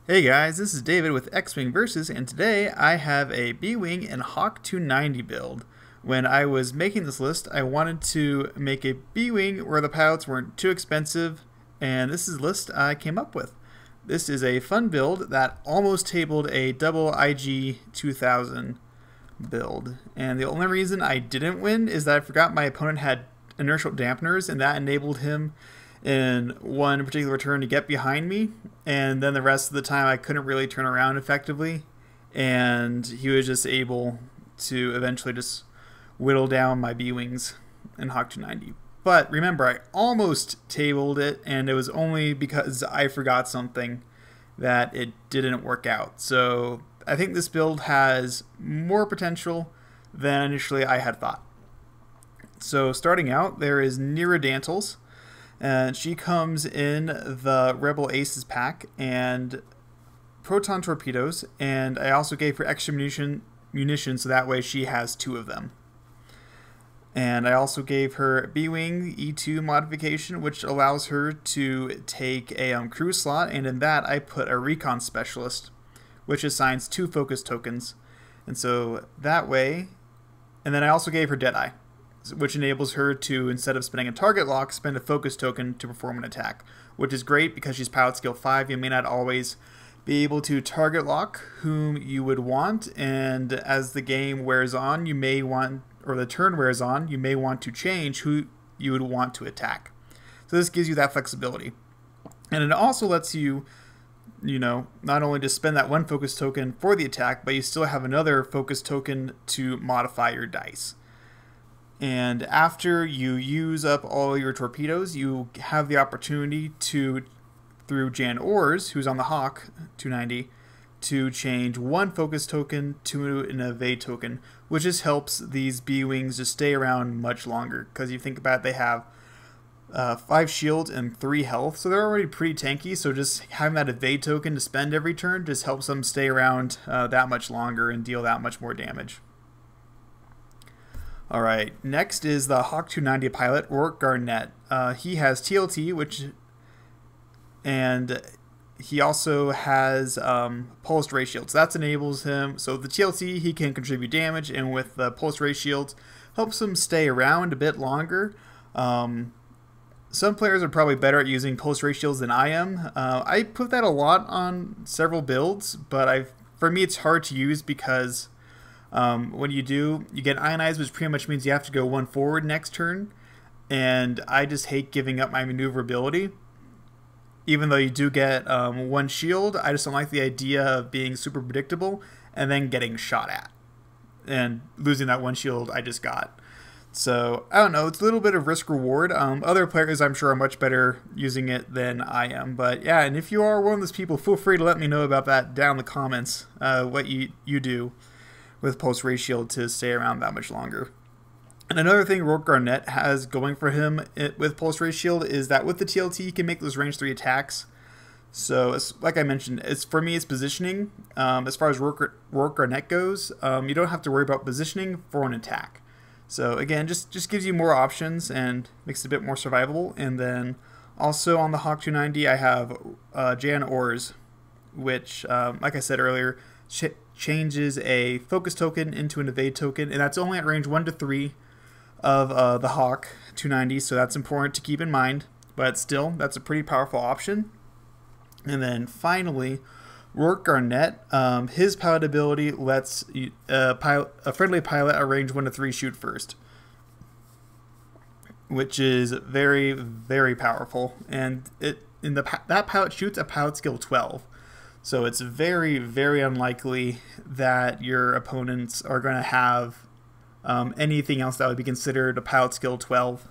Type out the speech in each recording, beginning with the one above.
Hey guys, this is David with X-Wing Versus, and today I have a B-Wing and Hawk 290 build. When I was making this list, I wanted to make a B-Wing where the pilots weren't too expensive, and this is the list I came up with. This is a fun build that almost tabled a double IG 2000 build, and the only reason I didn't win is that I forgot my opponent had inertial dampeners, and that enabled him in one particular turn to get behind me, and then the rest of the time I couldn't really turn around effectively, and he was just able to eventually just whittle down my B-Wings in Hawk 290. But remember, I almost tabled it, and it was only because I forgot something that it didn't work out. So I think this build has more potential than initially I had thought. So starting out, there is Nera Dantels, and she comes in the Rebel Aces pack and proton torpedoes, and I also gave her extra munition so that way she has 2 of them. And I also gave her B-Wing E2 modification, which allows her to take a crew slot, and in that I put a recon specialist, which assigns 2 focus tokens. And so that way, and then I also gave her Deadeye, which enables her to, instead of spending a target lock, spend a focus token to perform an attack, which is great because she's pilot skill 5. You may not always be able to target lock whom you would want, and as the game wears on, you may want, or the turn wears on, you may want to change who you would want to attack. So this gives you that flexibility. And it also lets you, not only just spend that 1 focus token for the attack, but you still have another focus token to modify your dice. And after you use up all your torpedoes, you have the opportunity to, through Jan Ors, who's on the Hawk 290, to change 1 focus token to an evade token, which just helps these B-Wings just stay around much longer. Because you think about it, they have 5 shields and 3 health, so they're already pretty tanky, so just having that evade token to spend every turn just helps them stay around that much longer and deal that much more damage. Alright, next is the Hawk 290 pilot, Roark Garnet. He has TLT, and he also has pulse ray shields. That enables him, so the TLT, he can contribute damage, and with the pulse ray shields, helps him stay around a bit longer. Some players are probably better at using pulse ray shields than I am. I put that a lot on several builds, but for me it's hard to use because when you do, you get ionized, which pretty much means you have to go 1 forward next turn, and I just hate giving up my maneuverability. Even though you do get 1 shield, I just don't like the idea of being super predictable and then getting shot at and losing that 1 shield I just got. So, I don't know, it's a little bit of risk reward. Other players I'm sure are much better using it than I am, but yeah, and if you are one of those people, feel free to let me know about that down in the comments, what you do with pulse ray shield to stay around that much longer. And another thing Roark Garnet has going for him with pulse ray shield is that with the TLT he can make those range 3 attacks. So like I mentioned, for me it's positioning. As far as Roark Garnet goes, you don't have to worry about positioning for an attack. So again, just gives you more options and makes it a bit more survivable. And then also on the Hawk 290 I have Jan Ors, which like I said earlier, changes a focus token into an evade token, and that's only at range 1 to 3 of the Hawk 290, so that's important to keep in mind, but still, that's a pretty powerful option. And then finally, Roark Garnet, his pilot ability lets a friendly pilot at range 1 to 3 shoot first, which is very, very powerful, and that pilot shoots at pilot skill 12. So it's very, very unlikely that your opponents are going to have anything else that would be considered a pilot skill 12.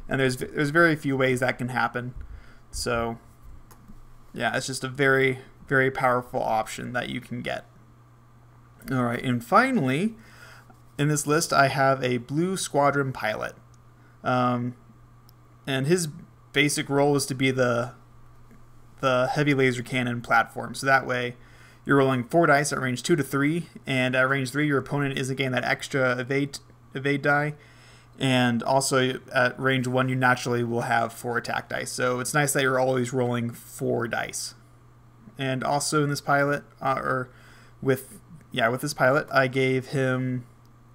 And there's very few ways that can happen. So yeah, it's just a very, very powerful option that you can get. Alright, and finally, in this list I have a blue Squadron pilot. And his basic role is to be the heavy laser cannon platform, so that way you're rolling 4 dice at range 2 to 3, and at range 3 your opponent isn't getting that extra evade die, and also at range 1 you naturally will have 4 attack dice, so it's nice that you're always rolling 4 dice. And also in this pilot, with this pilot, I gave him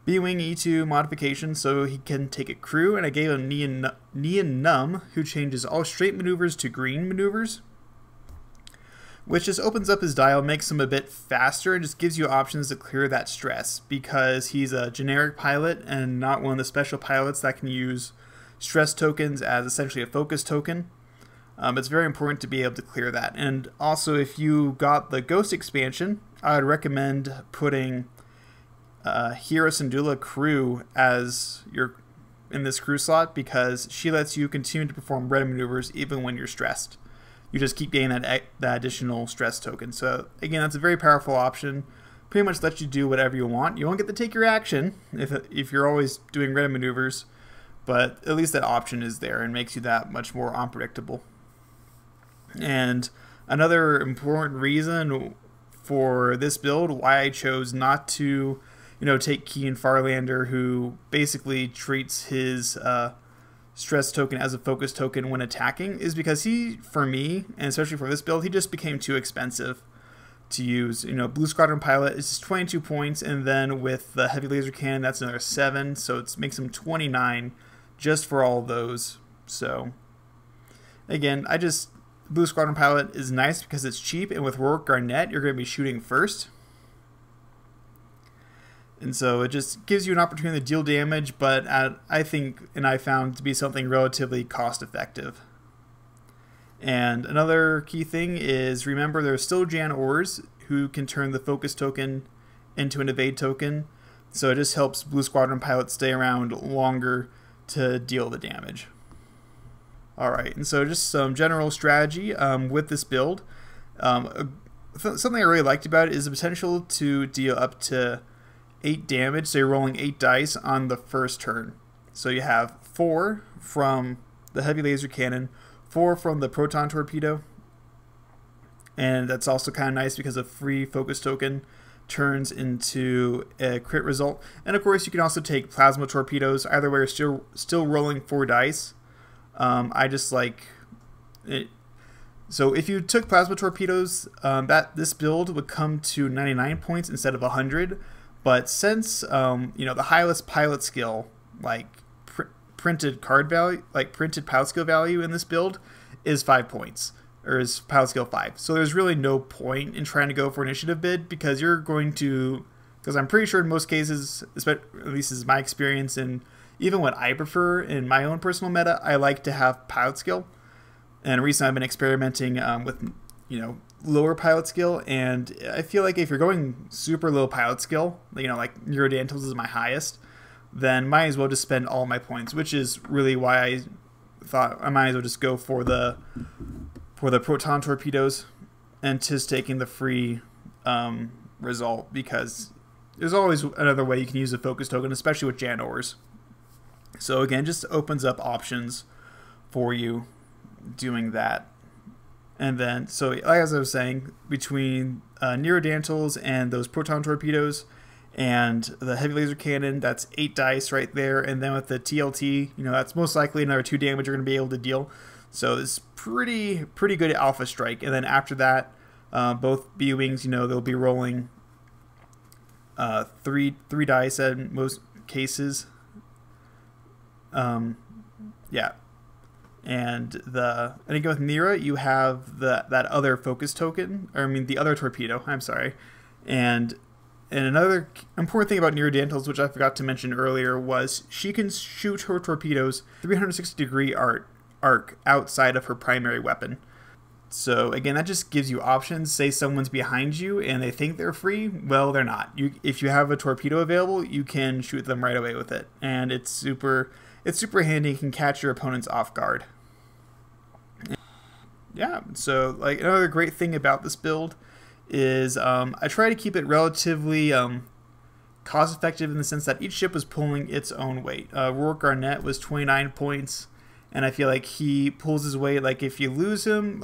B-Wing E2 modification so he can take a crew, and I gave him Neon Numb, who changes all straight maneuvers to green maneuvers, which just opens up his dial, makes him a bit faster, and just gives you options to clear that stress, because he's a generic pilot and not one of the special pilots that can use stress tokens as essentially a focus token. It's very important to be able to clear that. And also, if you got the Ghost expansion, I would recommend putting Hera Syndulla crew as in this crew slot, because she lets you continue to perform red maneuvers even when you're stressed. You just keep getting that additional stress token. So again, that's a very powerful option. Pretty much lets you do whatever you want. You won't get to take your action if you're always doing red maneuvers, but at least that option is there and makes you that much more unpredictable. And another important reason for this build, why I chose not to, take Keen Farlander, who basically treats his stress token as a focus token when attacking, is because for me, and especially for this build, he just became too expensive to use. Blue Squadron pilot is just 22 points, and then with the heavy laser cannon, that's another 7, so it makes him 29 just for all those. So again, Blue Squadron pilot is nice because it's cheap, and with Roark Garnet, you're going to be shooting first. And so it just gives you an opportunity to deal damage, but I think, and I found to be something relatively cost effective. And another key thing is, remember, there's still Jan Ors who can turn the focus token into an evade token. So it just helps Blue Squadron pilots stay around longer to deal the damage. Alright, and so just some general strategy with this build. Something I really liked about it is the potential to deal up to 8 damage, so you're rolling 8 dice on the first turn. So you have 4 from the heavy laser cannon, 4 from the proton torpedo, and that's also kind of nice because a free focus token turns into a crit result. And of course, you can also take plasma torpedoes. Either way, you're still rolling 4 dice. I just like it. So if you took plasma torpedoes, this build would come to 99 points instead of 100. But since the highest pilot skill, like printed card value, like printed pilot skill value in this build, is 5 points, or is pilot skill 5. So there's really no point in trying to go for initiative bid, because you're going to, because I'm pretty sure in most cases, at least this is my experience, and even what I prefer in my own personal meta, I like to have pilot skill. And recently I've been experimenting with lower pilot skill, and I feel like if you're going super low pilot skill, like Nera Dantels is my highest, then might as well just spend all my points, which is really why I thought I might as well just go for the proton torpedoes and just taking the free result, because there's always another way you can use a focus token, especially with Jan Ors. So again, just opens up options for you doing that. And then, so as I was saying, between Nera Dantels and those proton torpedoes and the heavy laser cannon, that's 8 dice right there. And then with the TLT, that's most likely another 2 damage you're going to be able to deal. So it's pretty good alpha strike. And then after that, both B-Wings, they'll be rolling 3 dice in most cases. Yeah. And again with Nera, you have that other focus token, the other torpedo. I'm sorry. And another important thing about Nera Dantels, which I forgot to mention earlier, was she can shoot her torpedoes 360-degree arc outside of her primary weapon. So again, that just gives you options. Say someone's behind you and they think they're free. Well, they're not. If you have a torpedo available, you can shoot them right away with it, and it's super handy. You can catch your opponents off guard. Yeah, so like another great thing about this build is I try to keep it relatively cost effective in the sense that each ship was pulling its own weight. Roark Garnet was 29 points, and I feel like he pulls his weight. Like if you lose him,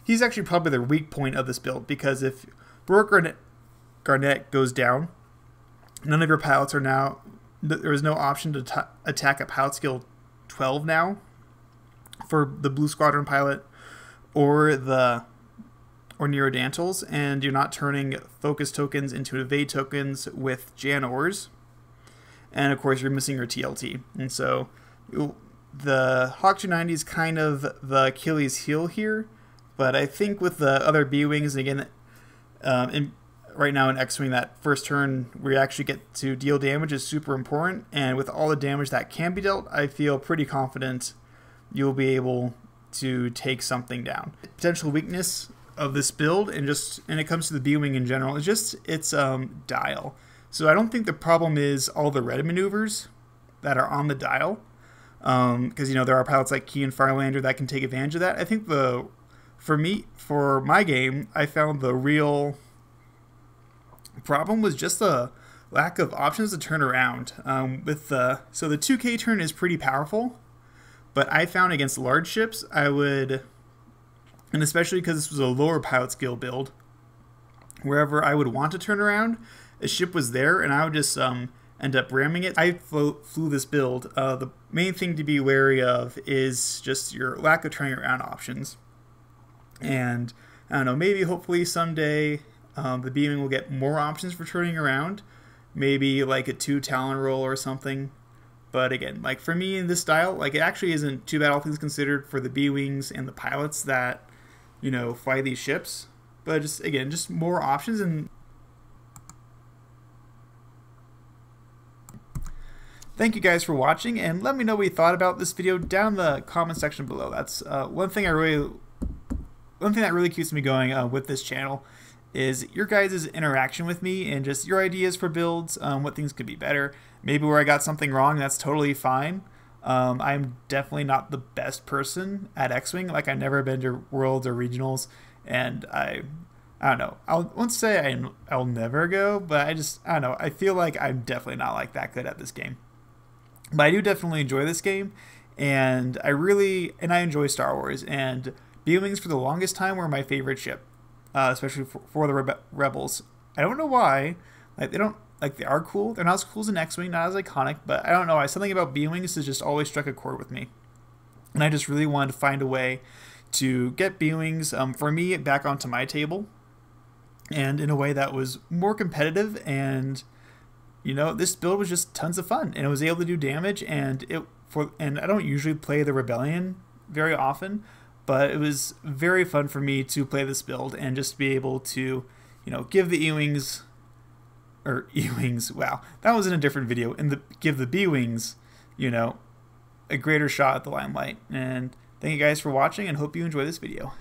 he's actually probably the weak point of this build, because if Roark Garnet goes down, none of your pilots are now, there is no option to attack at pilot skill 12 now for the Blue Squadron pilot or the or Nera Dantels, and you're not turning focus tokens into evade tokens with Jan ores. And of course, you're missing your TLT. And so the Hawk 290 is kind of the Achilles heel here. But I think with the other B-Wings, and again, right now in X-Wing, that first turn where you actually get to deal damage is super important. And with all the damage that can be dealt, I feel pretty confident you'll be able to take something down. Potential weakness of this build, and it comes to the B-Wing in general, is just its dial. So I don't think the problem is all the red maneuvers that are on the dial, because there are pilots like Key and Firelander that can take advantage of that. I think for my game, I found the real problem was just the lack of options to turn around. So the 2K turn is pretty powerful, but I found against large ships, and especially because this was a lower pilot skill build, wherever I would want to turn around, a ship was there, and I would just end up ramming it. I flew this build. The main thing to be wary of is just your lack of turning around options. And I don't know, maybe hopefully someday the B-Wing will get more options for turning around. Maybe like a 2 Talon roll or something. But again, like for me in this style, like it actually isn't too bad, all things considered, for the B-Wings and the pilots that, fly these ships. But just more options. And thank you guys for watching, and let me know what you thought about this video down in the comment section below. That's one thing that really keeps me going with this channel is your guys' interaction with me and just your ideas for builds, what things could be better. Maybe where I got something wrong, that's totally fine. I'm definitely not the best person at X-Wing. Like, I've never been to Worlds or Regionals, and I don't know. I won't say I'll never go, but I don't know. I feel like I'm definitely not like that good at this game. But I do definitely enjoy this game, and I enjoy Star Wars, and B-Wings for the longest time were my favorite ship, especially for the Rebels. I don't know why. They are cool. They're not as cool as an X-Wing, not as iconic, but I don't know. Something about B-Wings has just always struck a chord with me. And I just really wanted to find a way to get B-Wings, for me, back onto my table, and in a way that was more competitive. And this build was just tons of fun, and it was able to do damage. And I don't usually play the Rebellion very often, but it was very fun for me to play this build and just be able to, give the E-Wings. Wow, that was in a different video. And give the B-Wings, a greater shot at the limelight. And thank you guys for watching, and hope you enjoy this video.